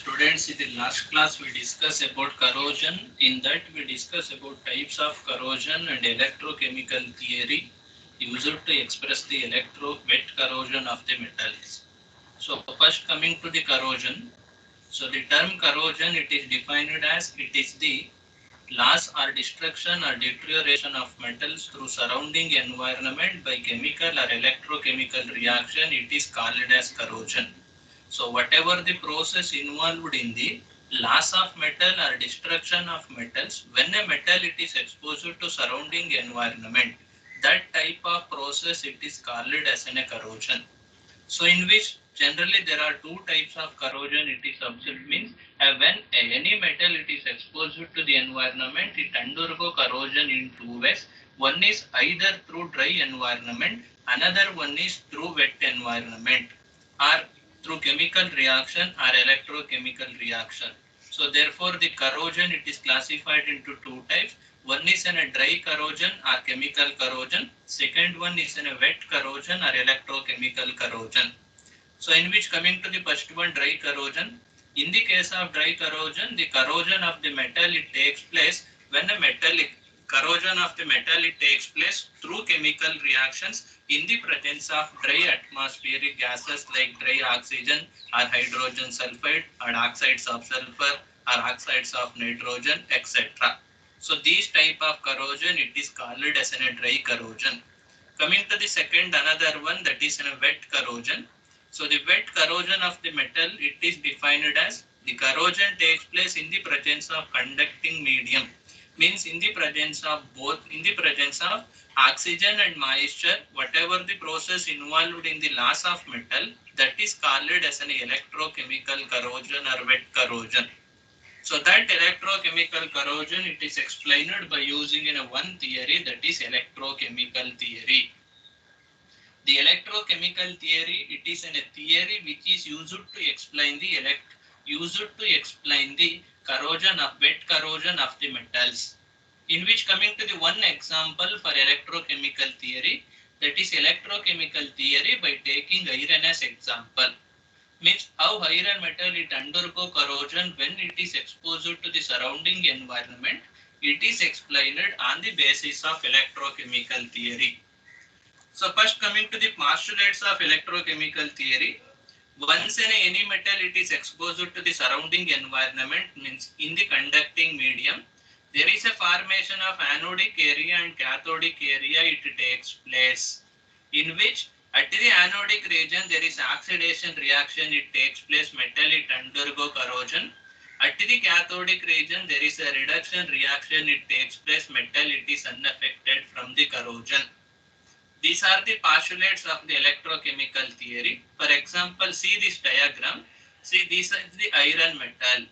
Students, in the last class we discussed about corrosion. In that we discussed about types of corrosion and electrochemical theory used to express the wet corrosion of the metals. So first coming to the corrosion. So the term corrosion, it is defined as it is the loss or destruction or deterioration of metals through surrounding environment by chemical or electrochemical reaction. It is called as corrosion. So whatever the process involved in the loss of metal or destruction of metals, when a metal it is exposed to surrounding environment, that type of process it is called as a corrosion. So in which generally there are two types of corrosion it is observed means when any metal it is exposed to the environment, it undergo corrosion in two ways. One is either through dry environment, another one is through wet environment, or through chemical reaction or electrochemical reaction. So therefore the corrosion it is classified into two types. One is in a dry corrosion or chemical corrosion. Second one is in a wet corrosion or electrochemical corrosion. So in which coming to the first one, dry corrosion. In the case of dry corrosion, the corrosion of the metal it takes place when a metallic corrosion of the metal it takes place through chemical reactions in the presence of dry atmospheric gases like dry oxygen or hydrogen sulfide or oxides of sulfur or oxides of nitrogen, etc. So these type of corrosion it is called as a dry corrosion. Coming to the second, another one, that is a wet corrosion. So the wet corrosion of the metal it is defined as the corrosion takes place in the presence of conducting medium, means in the presence of oxygen and moisture. Whatever the process involved in the loss of metal, that is called as an electrochemical corrosion or wet corrosion. So that electrochemical corrosion it is explained by using in a one theory, that is electrochemical theory. The electrochemical theory it is a theory which is used to explain the corrosion of wet corrosion of the metals. In which coming to the one example for electrochemical theory, that is electrochemical theory by taking iron as example. Means how iron metal it undergo corrosion when it is exposed to the surrounding environment. It is explained on the basis of electrochemical theory. So first coming to the postulates of electrochemical theory. Once any metal it is exposed to the surrounding environment, means in the conducting medium, there is a formation of anodic area and cathodic area it takes place, in which at the anodic region there is oxidation reaction it takes place, metal it undergo corrosion. At the cathodic region there is a reduction reaction it takes place, metal it is unaffected from the corrosion. These are the postulates of the electrochemical theory. For example, see this diagram. See, this is the iron metal.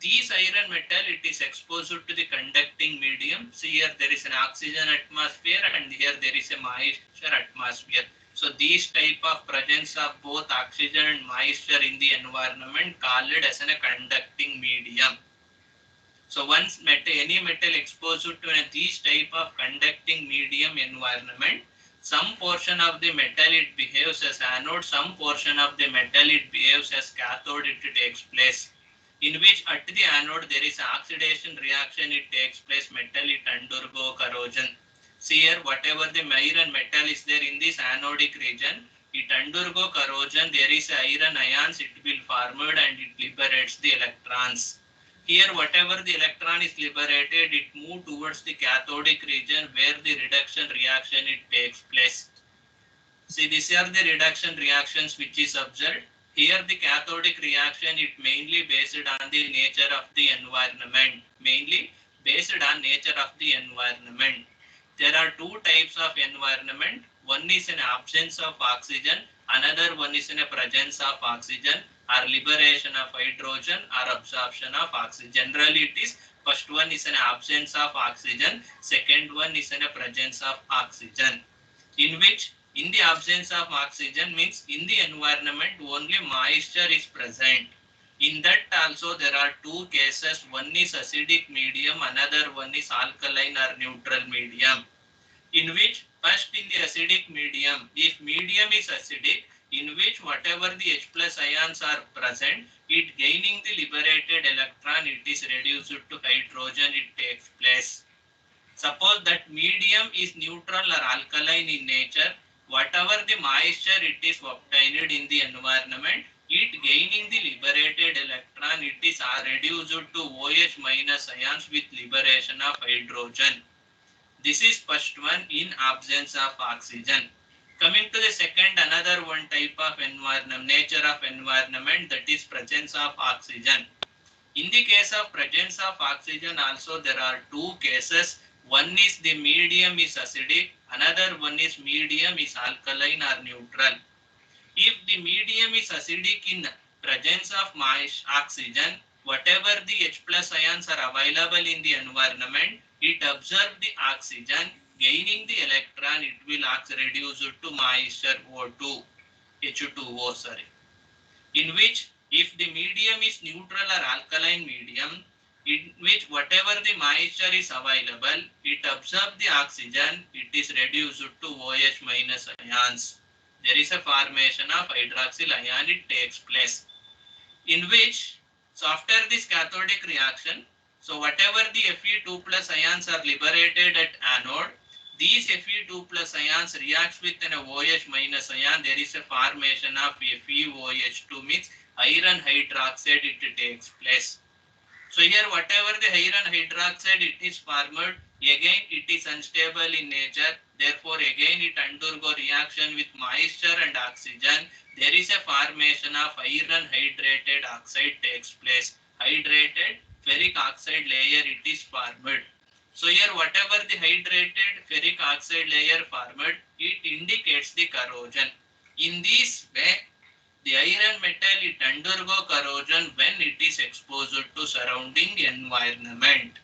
This iron metal it is exposed to the conducting medium. See here there is an oxygen atmosphere and here there is a moisture atmosphere. So these type of presence of both oxygen and moisture in the environment called as a conducting medium. So once any metal exposed to these type of conducting medium environment, some portion of the metal it behaves as anode, some portion of the metal it behaves as cathode it takes place, in which at the anode there is oxidation reaction it takes place, metal it undergo corrosion. See here whatever the iron metal is there in this anodic region, it undergo corrosion, there is iron ions it will formed and it liberates the electrons. Here whatever the electron is liberated, it moves towards the cathodic region where the reduction reaction it takes place. See, these are the reduction reactions which is observed. Here the cathodic reaction it mainly based on the nature of the environment. There are two types of environment. One is an absence of oxygen, another one is in a presence of oxygen, or liberation of hydrogen or absorption of oxygen. Generally it is first one is an absence of oxygen, second one is in a presence of oxygen. In which in the absence of oxygen means in the environment only moisture is present. In that also there are two cases, one is acidic medium, another one is alkaline or neutral medium. In which first in the acidic medium, if medium is acidic, in which whatever the H plus ions are present, it gaining the liberated electron, it is reduced to hydrogen, it takes place. Suppose that medium is neutral or alkaline in nature, whatever the moisture it is obtained in the environment, it gaining the liberated electron, it is reduced to OH minus ions with liberation of hydrogen. This is first one in absence of oxygen. Coming to the second, another one type of environment, nature of environment, that is presence of oxygen. In the case of presence of oxygen also there are two cases. One is the medium is acidic, another one is medium is alkaline or neutral. If the medium is acidic in presence of oxygen, whatever the H plus ions are available in the environment, it absorbs the oxygen, gaining the electron, it will reduce to moisture O2, H2O, sorry. In which if the medium is neutral or alkaline medium, in which whatever the moisture is available, it absorbs the oxygen, it is reduced to OH minus ions. There is a formation of hydroxyl ion, it takes place. In which, so after this cathodic reaction, so whatever the Fe2 plus ions are liberated at anode, these Fe2 plus ions reacts with an OH minus ion, there is a formation of FeOH2 means iron hydroxide, it takes place. So here whatever the iron hydroxide it is formed, again it is unstable in nature, therefore again it undergo reaction with moisture and oxygen, there is a formation of iron hydrated oxide takes place. Hydrated ferric oxide layer it is formed. So here whatever the hydrated ferric oxide layer formed, it indicates the corrosion. In this way, the iron metal it undergo corrosion when it is exposed to surrounding environment.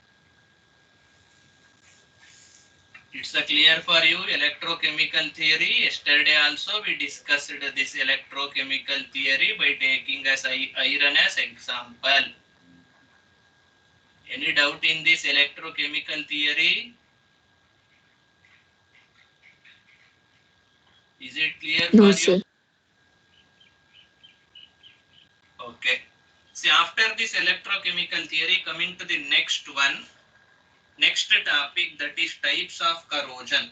It's clear for you electrochemical theory. Yesterday also we discussed this electrochemical theory by taking as iron as example. Any doubt in this electrochemical theory? Is it clear No, for sir. you? Okay. See, after this electrochemical theory, coming to the next one, next topic, that is types of corrosion.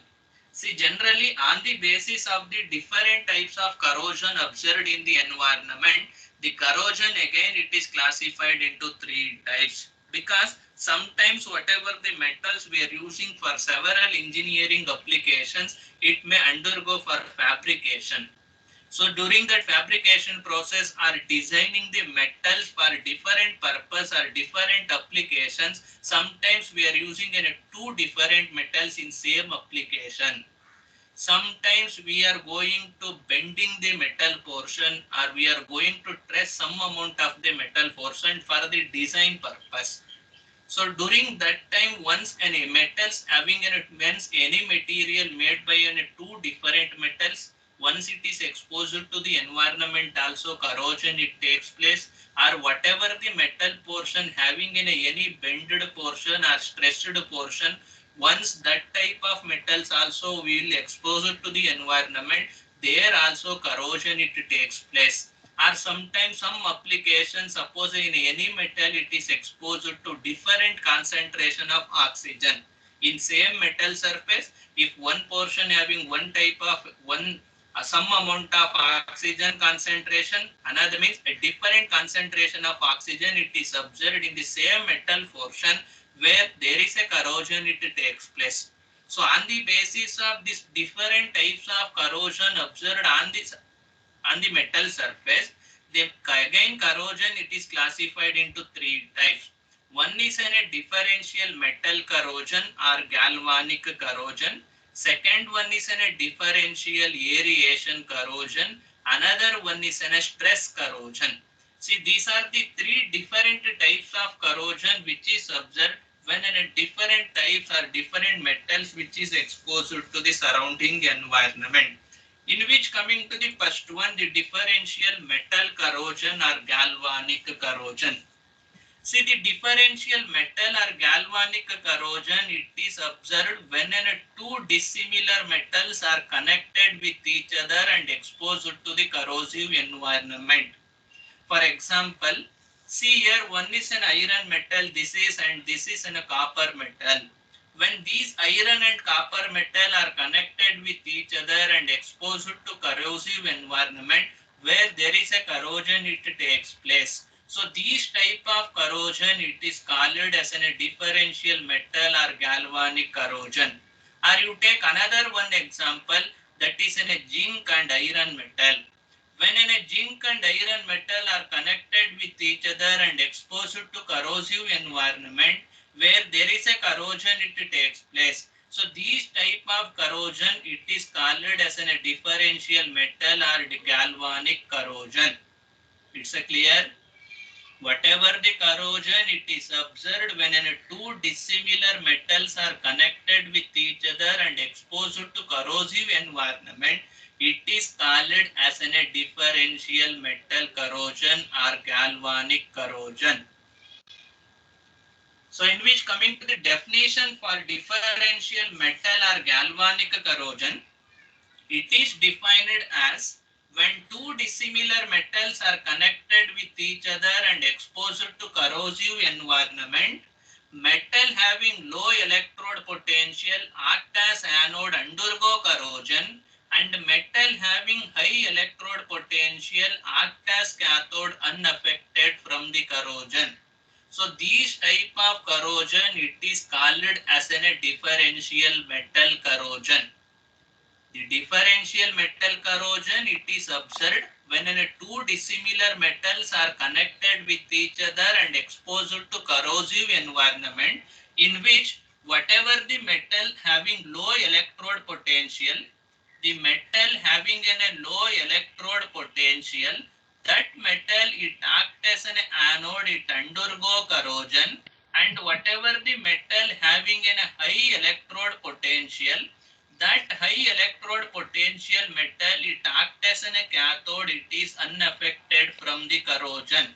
See, generally on the basis of the different types of corrosion observed in the environment, the corrosion again it is classified into three types, because sometimes whatever the metals we are using for several engineering applications, it may undergo for fabrication. So during that fabrication process or designing the metals for different purpose or different applications, sometimes we are using two different metals in same application. Sometimes we are going to bending the metal portion, or we are going to trace some amount of the metal portion for the design purpose. So during that time, once any metals having once any material made by two different metals, once it is exposed to the environment, also corrosion it takes place, or whatever the metal portion having any bended portion or stressed portion, once that type of metals also will expose it to the environment, there also corrosion it takes place. Or sometimes some applications, suppose in any metal it is exposed to different concentration of oxygen. In same metal surface, if one portion having one type of some amount of oxygen concentration, another means a different concentration of oxygen it is observed in the same metal portion, where there is a corrosion it takes place. So on the basis of these different types of corrosion observed on the metal surface, then again corrosion it is classified into three types. One is a differential metal corrosion or galvanic corrosion. Second one is a differential aeration corrosion. Another one is a stress corrosion. See, these are the three different types of corrosion which is observed when different types or different metals which is exposed to the surrounding environment. In which, coming to the first one, the differential metal corrosion or galvanic corrosion. See, the differential metal or galvanic corrosion, it is observed when two dissimilar metals are connected with each other and exposed to the corrosive environment. For example, see here, one is an iron metal, and this is a copper metal. When these iron and copper metal are connected with each other and exposed to corrosive environment where there is a corrosion, it takes place. So these type of corrosion, it is called as a differential metal or galvanic corrosion. Or you take another one example, that is in a zinc and iron metal. When a zinc and iron metal are connected with each other and exposed to corrosive environment where there is a corrosion, it takes place. So these type of corrosion, it is called as a differential metal or galvanic corrosion. It's a clear? Whatever the corrosion, it is observed when two dissimilar metals are connected with each other and exposed to corrosive environment. It is called as a differential metal corrosion or galvanic corrosion. So in which, coming to the definition for differential metal or galvanic corrosion, it is defined as when two dissimilar metals are connected with each other and exposed to corrosive environment, metal having low electrode potential act as anode, undergo corrosion, and metal having high electrode potential act as cathode, unaffected from the corrosion. So these type of corrosion, it is called as a differential metal corrosion. The differential metal corrosion, it is observed when two dissimilar metals are connected with each other and exposed to corrosive environment in which whatever the metal having low electrode potential, the metal having a low electrode potential, that metal, it acts as an anode, it undergo corrosion, and whatever the metal having a high electrode potential, that high electrode potential metal, it acts as a cathode, it is unaffected from the corrosion.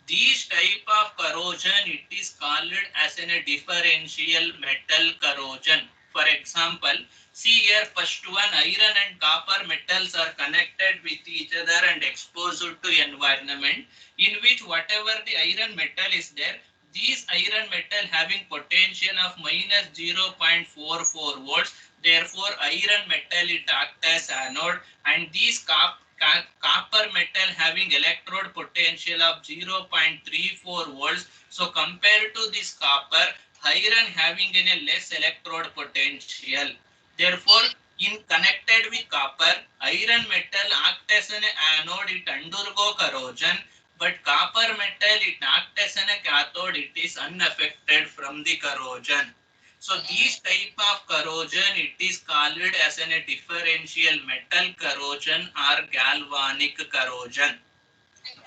These type of corrosion, it is called as a differential metal corrosion. For example, see here, first one, iron and copper metals are connected with each other and exposed to environment in which whatever the iron metal is there, these iron metal having potential of minus 0.44 volts, therefore iron metal, it acts as anode, and these copper metal having electrode potential of 0.34 volts. So compared to this copper, iron having a less electrode potential. Therefore, in connected with copper, iron metal acts as an anode, it undergo corrosion, but copper metal, it acts as a cathode, it is unaffected from the corrosion. So these type of corrosion, it is called as a differential metal corrosion or galvanic corrosion.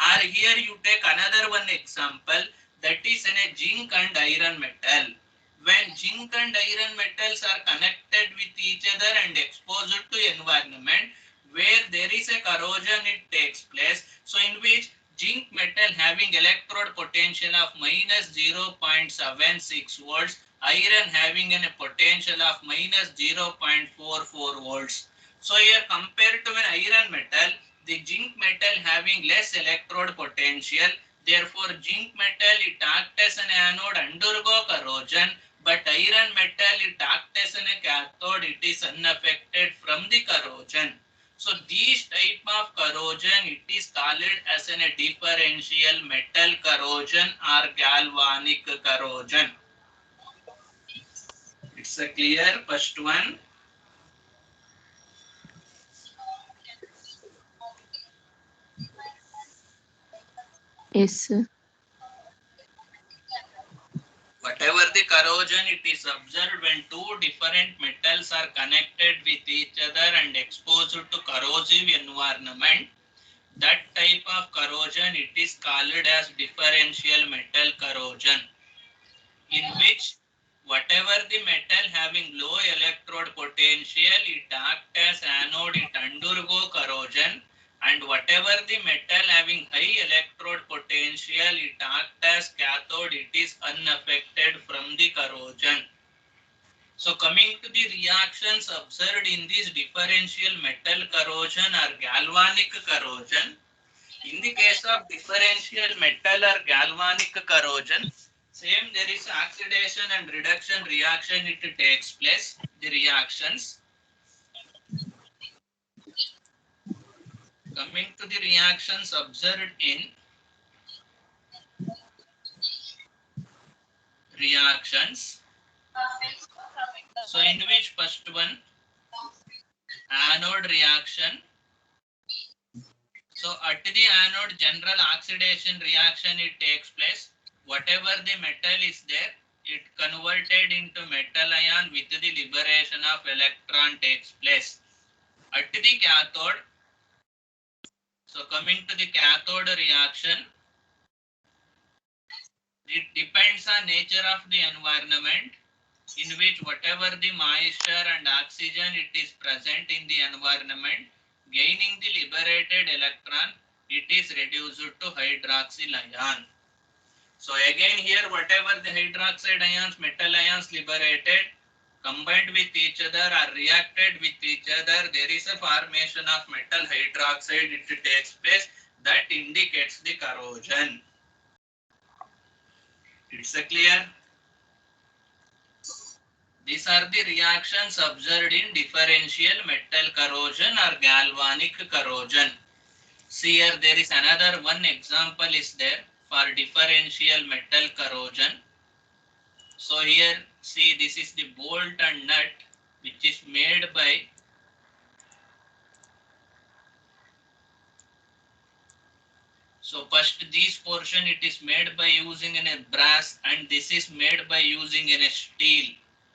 Or here you take another one example, that is in a zinc and iron metal. When zinc and iron metals are connected with each other and exposed to environment where there is a corrosion, it takes place. So in which zinc metal having electrode potential of minus 0.76 volts, iron having a potential of minus 0.44 volts. So here compared to an iron metal, the zinc metal having less electrode potential, therefore zinc metal, it acts as an anode, undergo corrosion, but iron metal, it acts as a cathode, it is unaffected from the corrosion. So these type of corrosion, it is called as a differential metal corrosion or galvanic corrosion. It's a clear first one. Yes, sir. Whatever the corrosion, it is observed when two different metals are connected with each other and exposed to corrosive environment. That type of corrosion, it is called as differential metal corrosion, in which whatever the metal having low electrode potential, it acts as anode, it undergo corrosion, and whatever the metal having high electrode potential, it acts as cathode, it is unaffected from the corrosion. So coming to the reactions observed in this differential metal corrosion or galvanic corrosion, in the case of differential metal or galvanic corrosion, same there is oxidation and reduction reaction, it takes place. The reactions. Coming to the reactions observed in reactions. So in which first one, anode reaction. So at the anode, general oxidation reaction it takes place. Whatever the metal is there, it converted into metal ion with the liberation of electron takes place. At the cathode, so coming to the cathode reaction, it depends on nature of the environment, in which whatever the moisture and oxygen it is present in the environment, gaining the liberated electron, it is reduced to hydroxyl ion. So again here, whatever the hydroxide ions, metal ions liberated, combined with each other or reacted with each other, there is a formation of metal hydroxide, it takes place, that indicates the corrosion. It's clear? These are the reactions observed in differential metal corrosion or galvanic corrosion. See here, there is another one example is there for differential metal corrosion. So here, see, this is the bolt and nut which is made by so first this portion it is made by using in a brass and this is made by using in a steel.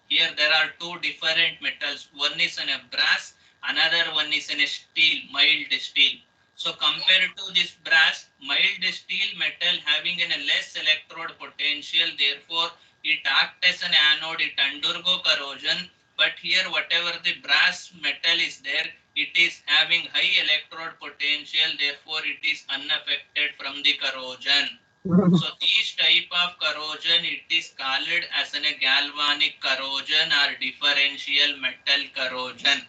Here there are two different metals. One is in a brass, another one is in a steel, mild steel. So compared to this brass, mild steel metal having a less electrode potential, therefore it acts as an anode, it undergo corrosion. But here whatever the brass metal is there, it is having high electrode potential, therefore it is unaffected from the corrosion. So this type of corrosion, it is called as a galvanic corrosion or differential metal corrosion.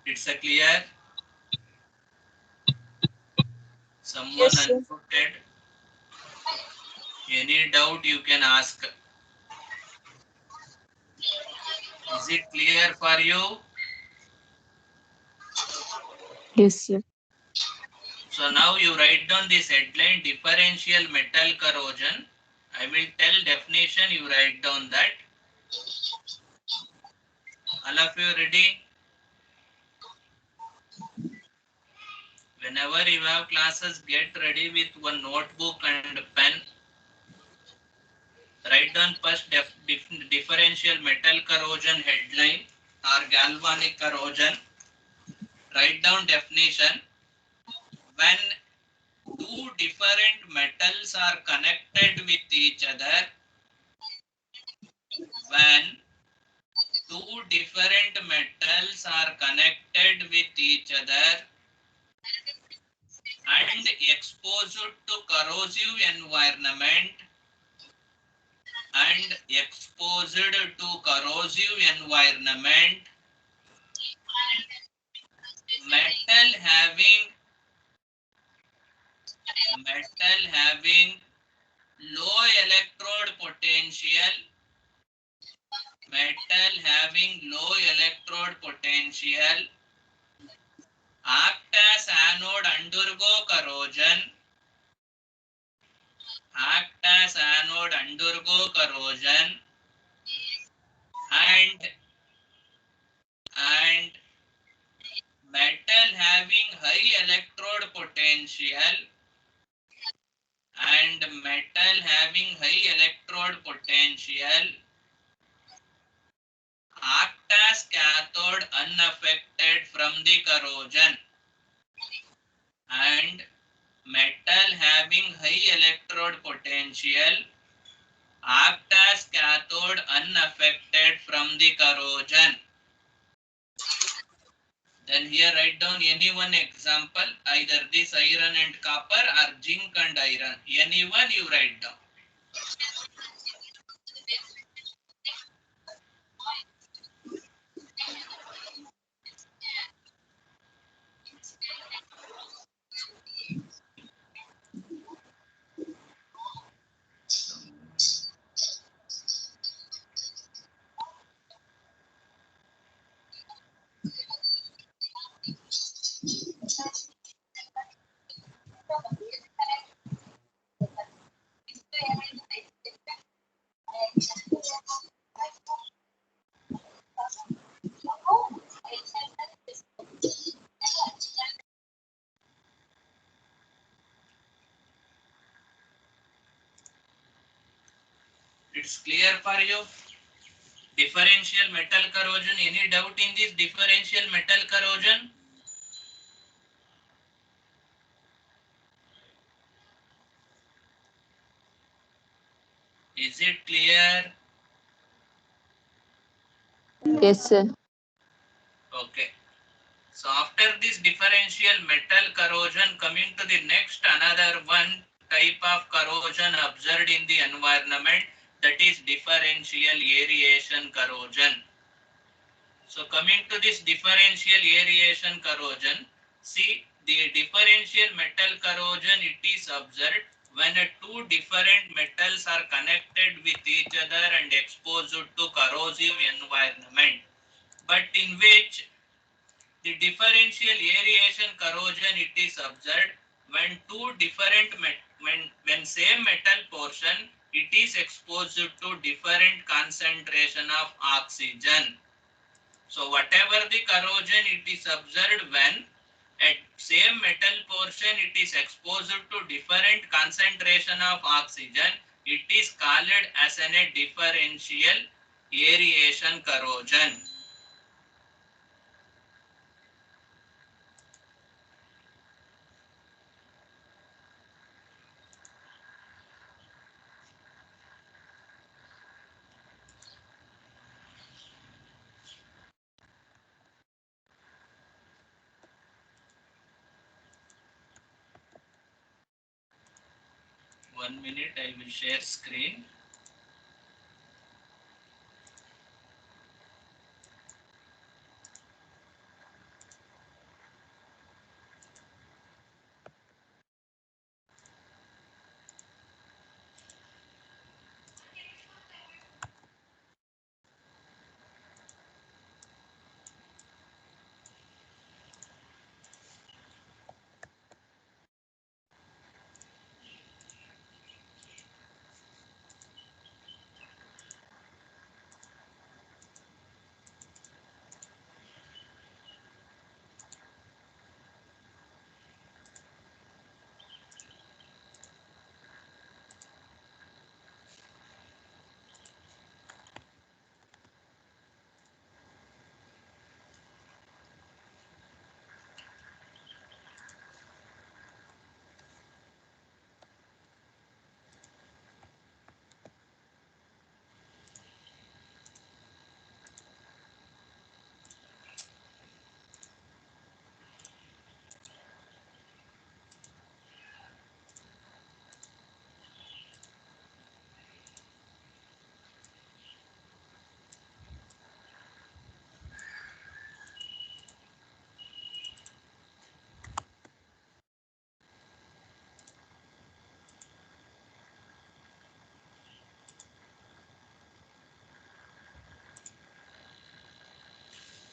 It's a clear? Someone Yes, sir. unmuted? Any doubt you can ask. Is it clear for you? Yes, sir. So now you write down this headline, differential metal corrosion. I will tell definition, you write down that. All of you ready? Whenever you have classes, get ready with one notebook and pen. Write down first differential metal corrosion headline or galvanic corrosion. Write down definition. When two different metals are connected with each other, when two different metals are connected with each other and exposed to corrosive environment metal having low electrode potential act as anode, undergo corrosion and metal having high electrode potential act as cathode unaffected from the corrosion, and metal having high electrode potential act as cathode unaffected from the corrosion. Then here write down any one example, either this iron and copper or zinc and iron. Any one you write down. It's clear for you? Differential metal corrosion. Any doubt in this differential metal corrosion? Is it clear? Yes, sir. Okay. So after this differential metal corrosion, coming to the next, another one type of corrosion observed in the environment, that is differential aeration corrosion. So coming to this differential aeration corrosion, see the differential metal corrosion, it is observed when two different metals are connected with each other and exposed to corrosive environment, but in which the differential aeration corrosion, it is observed when two different when same metal portion, it is exposed to different concentration of oxygen. So whatever the corrosion, it is observed when at same metal portion it is exposed to different concentration of oxygen, it is called as a differential aeration corrosion. One minute, I will share screen.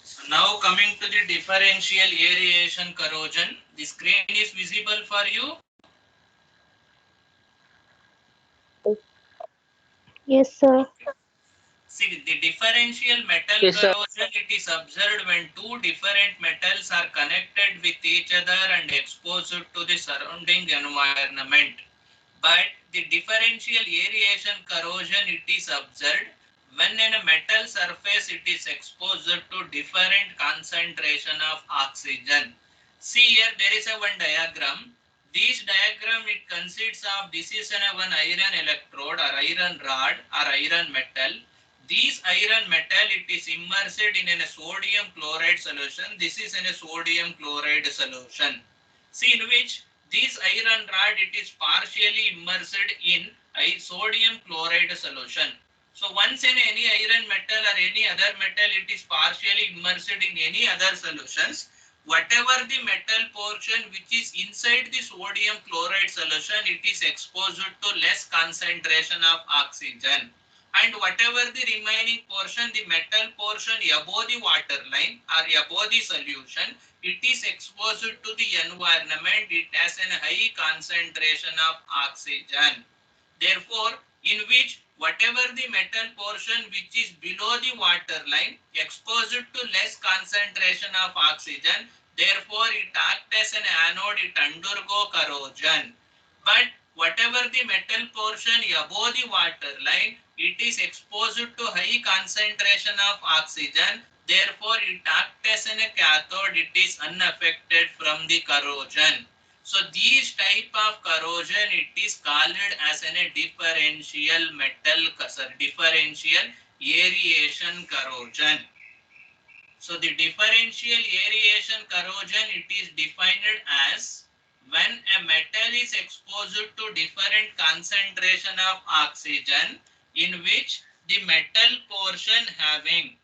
So now coming to the differential aeration corrosion, the screen is visible for you. Yes, sir. Okay. See, the differential metal Yes, sir. corrosion, it is observed when two different metals are connected with each other and exposed to the surrounding environment. But the differential aeration corrosion, it is observed when in a metal surface it is exposed to different concentration of oxygen. See here, there is a one diagram. This diagram, it consists of, this is one iron electrode or iron rod or iron metal. This iron metal, it is immersed in a sodium chloride solution. This is in a sodium chloride solution. See, in which this iron rod, it is partially immersed in a sodium chloride solution. So once in any iron metal or any other metal, it is partially immersed in any other solutions, whatever the metal portion which is inside the sodium chloride solution, it is exposed to less concentration of oxygen, and whatever the remaining portion, the metal portion above the water line or above the solution, it is exposed to the environment. It has a high concentration of oxygen. Therefore, in which whatever the metal portion which is below the water line exposed to less concentration of oxygen, therefore it acts as an anode, it undergo corrosion. But whatever the metal portion above the water line, it is exposed to high concentration of oxygen, therefore it acts as a cathode, it is unaffected from the corrosion. So these type of corrosion, it is called as a differential metal, differential aeration corrosion. So the differential aeration corrosion, it is defined as when a metal is exposed to different concentration of oxygen, in which the metal portion having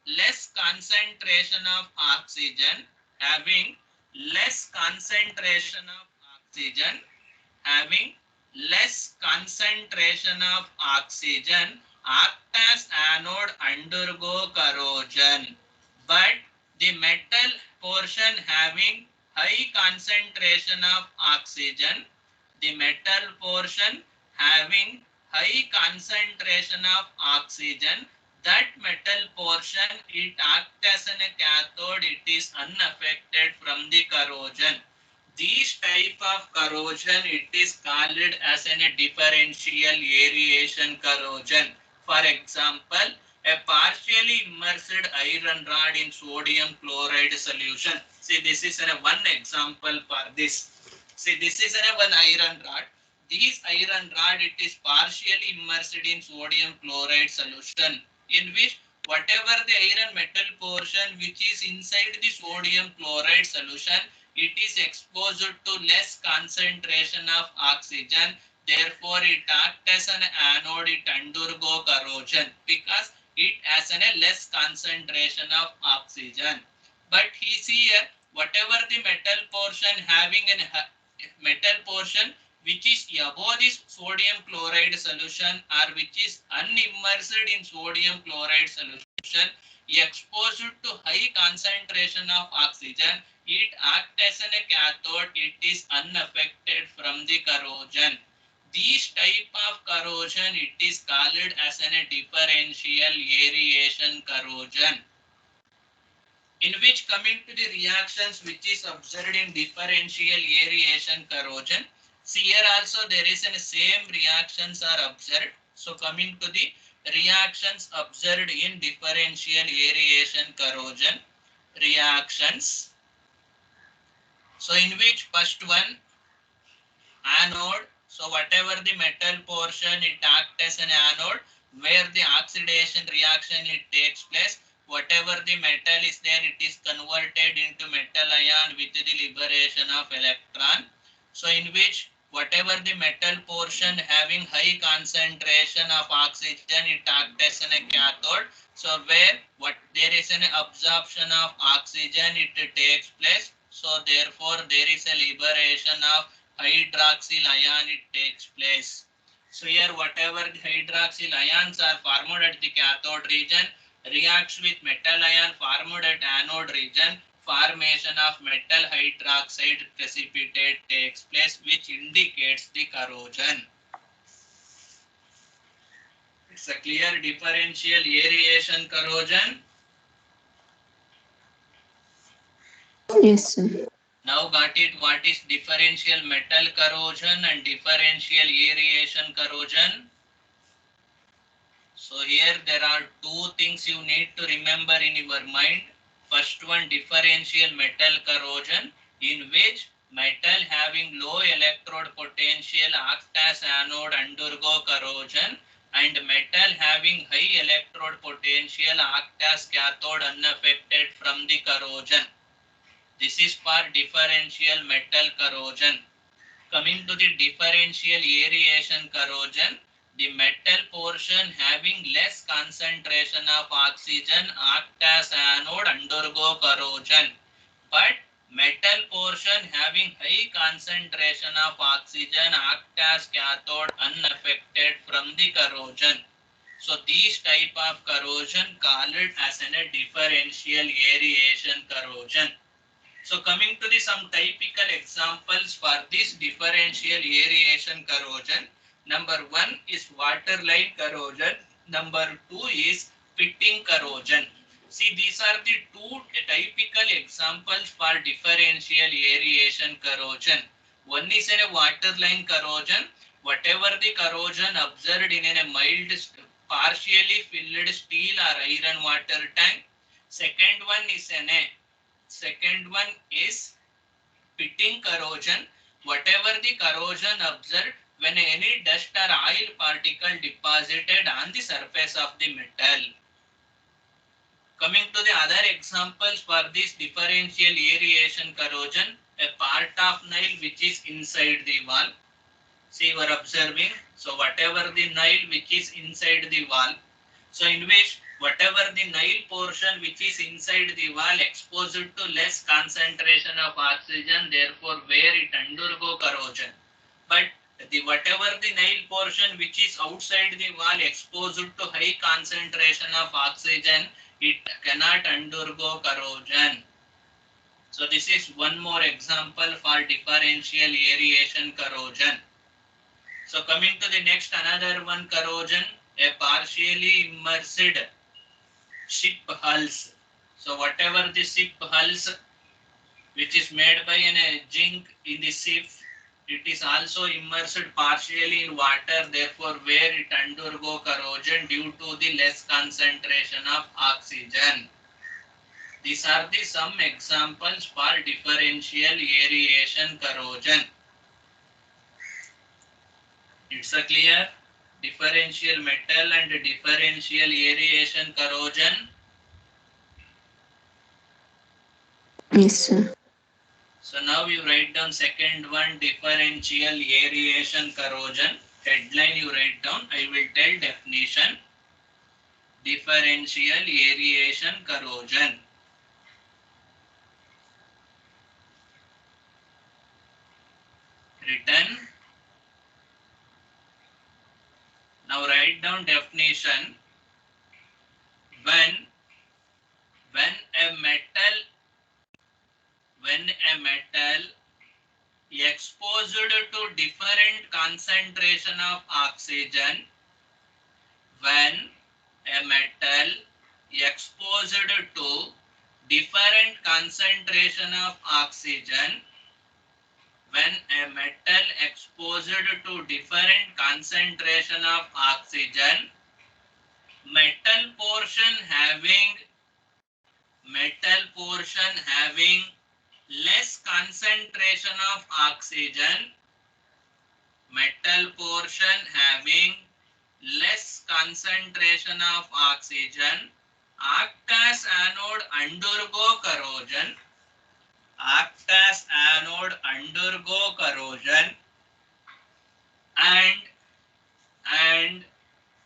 less concentration of oxygen, having less concentration of oxygen, having less concentration of oxygen, act as anode, undergo corrosion. But the metal portion having high concentration of oxygen, the metal portion having high concentration of oxygen, that metal portion, it acts as a cathode, it is unaffected from the corrosion. This type of corrosion, it is called as a differential aeration corrosion. For example, a partially immersed iron rod in sodium chloride solution. See, this is one example for this. See, this is one iron rod. This iron rod, it is partially immersed in sodium chloride solution, in which whatever the iron metal portion which is inside the sodium chloride solution, it is exposed to less concentration of oxygen, therefore it acts as an anode, it undergo corrosion because it has a less concentration of oxygen. But here, whatever the metal portion having a metal portion which is above this sodium chloride solution or which is unimmersed in sodium chloride solution, exposed to high concentration of oxygen, it acts as a cathode, it is unaffected from the corrosion. This type of corrosion, it is called as a differential aeration corrosion. In which, coming to the reactions which is observed in differential aeration corrosion, see here also there is a same reactions are observed. So coming to the reactions observed in differential aeration corrosion, reactions. So in which first one, anode. So whatever the metal portion, it acts as an anode, where the oxidation reaction it takes place. Whatever the metal is there, it is converted into metal ion with the liberation of electron. So in which whatever the metal portion having high concentration of oxygen, it acts as a cathode. So where there is an absorption of oxygen, it takes place. So therefore there is a liberation of hydroxyl ion, it takes place. So here whatever the hydroxyl ions are formed at the cathode region reacts with metal ion formed at anode region, formation of metal hydroxide precipitate takes place, which indicates the corrosion. It's a clear differential aeration corrosion. Yes, sir. Now got it, what is differential metal corrosion and differential aeration corrosion? So here there are two things you need to remember in your mind. First one, differential metal corrosion, in which metal having low electrode potential acts as anode, undergo corrosion, and metal having high electrode potential act as cathode unaffected from the corrosion. This is for differential metal corrosion. Coming to the differential aeration corrosion, the metal portion having less concentration of oxygen act as anode undergo corrosion, but metal portion having high concentration of oxygen act as cathode unaffected from the corrosion. So these type of corrosion called as a differential aeration corrosion. So coming to the some typical examples for this differential aeration corrosion. Number one is waterline corrosion. Number two is pitting corrosion. See, these are the two typical examples for differential aeration corrosion. One is in a waterline corrosion. Whatever the corrosion observed in a mild partially filled steel or iron water tank. Second one is pitting corrosion. Whatever the corrosion observed when any dust or oil particle deposited on the surface of the metal. Coming to the other examples for this differential aeration corrosion, a part of nail which is inside the wall. See, we are observing. So whatever the nail which is inside the wall. So in which whatever the nail portion which is inside the wall exposed to less concentration of oxygen, therefore where it undergo corrosion. But whatever the nail portion which is outside the wall exposed to high concentration of oxygen, it cannot undergo corrosion. So this is one more example for differential aeration corrosion. So coming to the next, another one corrosion, a partially immersed ship hulls. So whatever the ship hulls which is made by a zinc in the ship, it is also immersed partially in water, therefore where it undergo corrosion due to the less concentration of oxygen. These are the some examples for differential aeration corrosion. It's a clear? Differential metal and differential aeration corrosion. Yes, sir. So now you write down second one, differential aeration corrosion. Headline you write down. I will tell definition. Differential aeration corrosion. Written. Now write down definition. When a metal exposed to different concentration of oxygen, when a metal exposed to different concentration of oxygen, when a metal exposed to different concentration of oxygen, metal portion having less concentration of oxygen, metal portion having less concentration of oxygen act as anode undergo corrosion, and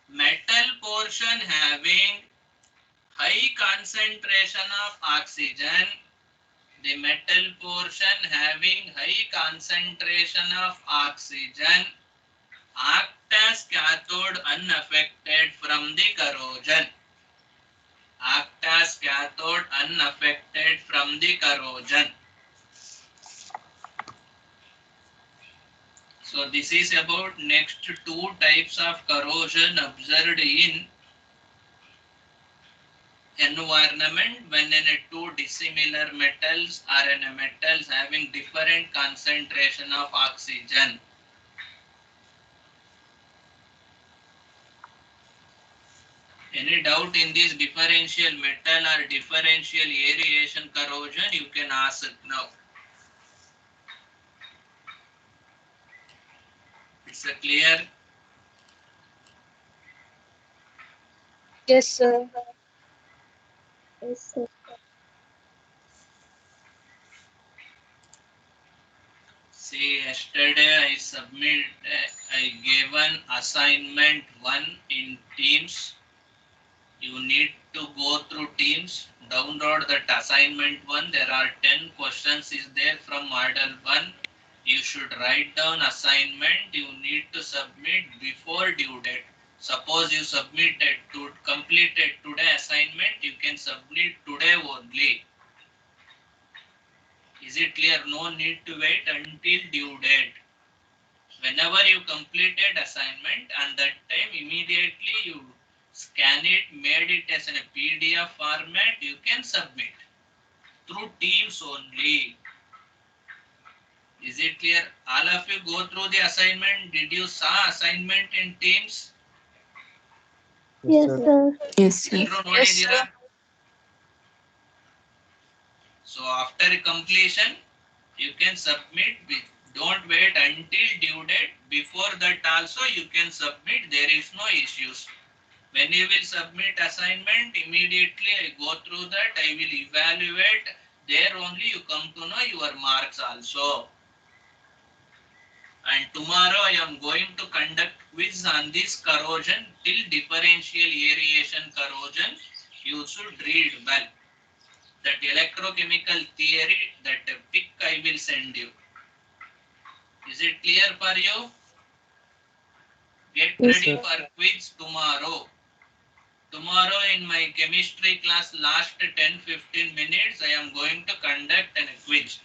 metal portion having high concentration of oxygen, the metal portion having high concentration of oxygen act as cathode unaffected from the corrosion. So this is about next two types of corrosion observed in environment when two dissimilar metals or metals having different concentration of oxygen. Any doubt in this differential metal or differential aeration corrosion, you can ask now. It's clear? Yes, sir. See, yesterday I gave an assignment 1 in Teams. You need to go through Teams, download that assignment 1. There are 10 questions is there from model 1. You should write down assignment. You need to submit before due date. Suppose you completed today assignment, you can submit today only. Is it clear? No need to wait until due date. Whenever you completed assignment, and that time immediately you scan it, made it as in a PDF format, you can submit through Teams only. Is it clear? All of you go through the assignment. Did you saw assignment in Teams? Yes, sir. Yes, sir. Ellaru Yes, nodidira? sir. So after completion, you can submit. Don't wait until due date. Before that also you can submit. There is no issues. When you will submit assignment, immediately I go through that. I will evaluate. There only you come to know your marks also. And tomorrow I am going to conduct quiz on this corrosion till differential aeration corrosion. You should read well. That electrochemical theory, that pic I will send you. Is it clear for you? Get Yes, ready sir. for quiz tomorrow. Tomorrow in my chemistry class, last 10-15 minutes, I am going to conduct a quiz.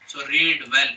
So read well.